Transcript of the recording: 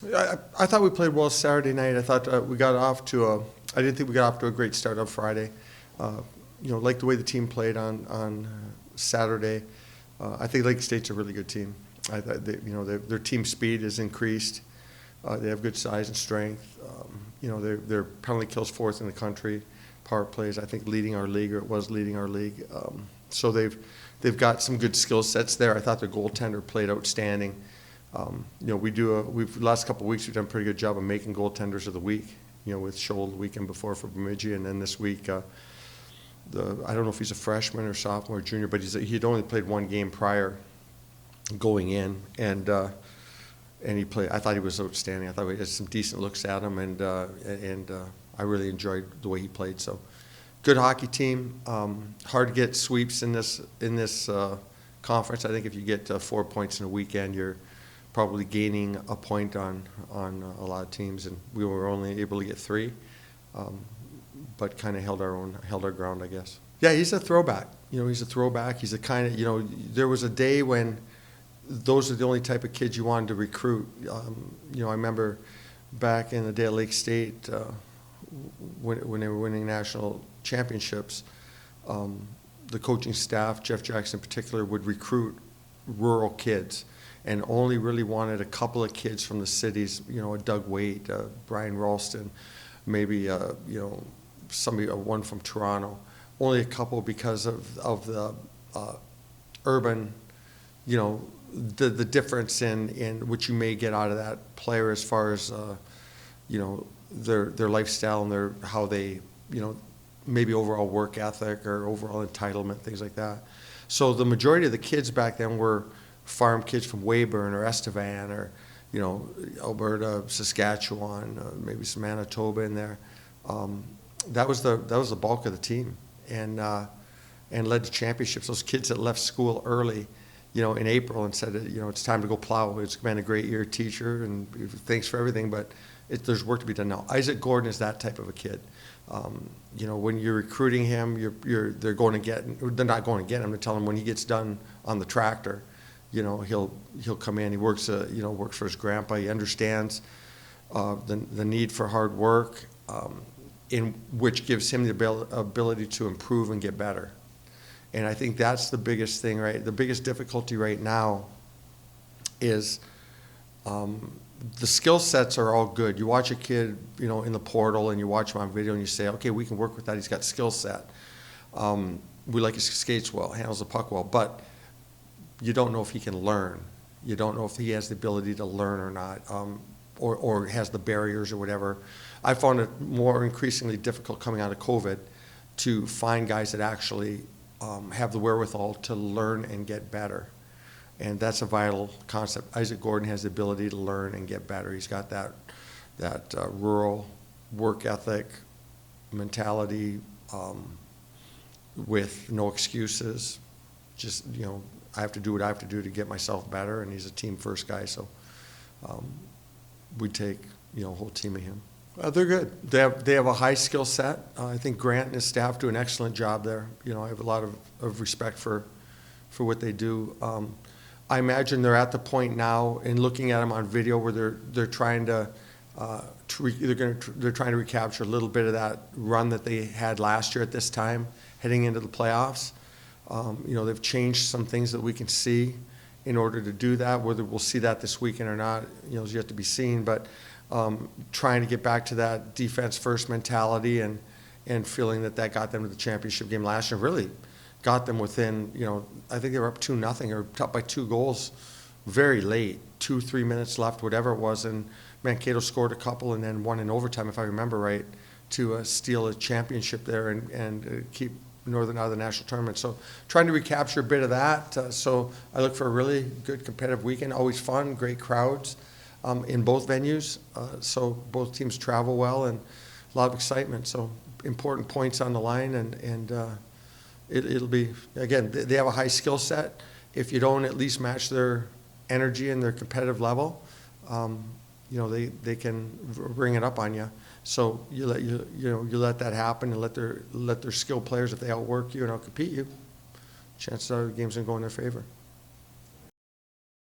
I thought we played well Saturday night. I thought we got off to a. I didn't think we got off to a great start on Friday. Like the way the team played on Saturday. I think Lake State's a really good team. Their team speed is increased. They have good size and strength. Their penalty kills fourth in the country. Power plays, I think, leading our league, or it was leading our league. So they've got some good skill sets there. I thought their goaltender played outstanding. We've last couple of weeks we've done a pretty good job of making goaltenders of the week. With Scholl the weekend before for Bemidji, and then this week, I don't know if he's a freshman or sophomore or junior, but he'd only played one game prior going in, and he played. I thought he was outstanding. I thought we had some decent looks at him, and I really enjoyed the way he played. So, good hockey team. Hard to get sweeps in this conference. I think if you get 4 points in a weekend, you're probably gaining a point on a lot of teams, and we were only able to get 3, but kind of held our ground, I guess. Yeah, he's a throwback. He's a throwback. He's a kind of, there was a day when those are the only type of kids you wanted to recruit. I remember back in the day at Lake State when they were winning national championships, the coaching staff, Jeff Jackson in particular, would recruit rural kids and only really wanted a couple of kids from the cities, a Doug Waite, Brian Ralston, maybe one from Toronto. Only a couple because of the urban, the difference in what you may get out of that player as far as their lifestyle and how they maybe overall work ethic or overall entitlement, things like that. So the majority of the kids back then were farm kids from Weyburn or Estevan or Alberta, Saskatchewan, maybe some Manitoba in there. That was the bulk of the team, and led to championships. Those kids that left school early, in April and said, it's time to go plow. It's been a great year, teacher, and thanks for everything, but there's work to be done now. Isaac Gordon is that type of a kid. When you're recruiting him, they're not going to get him. They're telling him when he gets done on the tractor, he'll come in. He works for his grandpa. He understands the need for hard work, in which gives him the ability to improve and get better. And I think that's the biggest thing, right? The biggest difficulty right now is the skill sets are all good. You watch a kid, in the portal, and you watch him on video, and you say, okay, we can work with that. He's got skill set. We like his skates well, handles the puck well, but you don't know if he can learn. You don't know if he has the ability to learn or not, or has the barriers or whatever. I found it more increasingly difficult coming out of COVID to find guys that actually have the wherewithal to learn and get better. And that's a vital concept. Isaac Gordon has the ability to learn and get better. He's got that rural work ethic mentality, with no excuses. Just, I have to do what I have to do to get myself better, and he's a team first guy, so we take a whole team of him. They're good. They have a high skill set. I think Grant and his staff do an excellent job there. I have a lot of respect for what they do. I imagine they're at the point now, in looking at them on video, where they're trying to they're trying to recapture a little bit of that run that they had last year at this time, heading into the playoffs. They've changed some things that we can see in order to do that. Whether we'll see that this weekend or not, is yet to be seen. But trying to get back to that defense first mentality and feeling that got them to the championship game last year. Really got them within, I think they were up 2-0 or up by 2 goals very late, 2-3 minutes left, whatever it was, and Mankato scored a couple and then won in overtime, if I remember right, to steal a championship there and keep Northern out of the national tournament. So trying to recapture a bit of that. So I look for a really good competitive weekend. Always fun, great crowds in both venues. So both teams travel well and a lot of excitement. So important points on the line, and it'll be, again, they have a high skill set. If you don't at least match their energy and their competitive level, they can bring it up on you. So you let that happen, and let their skilled players, if they outwork you and outcompete you, chances are the game's gonna go in their favor.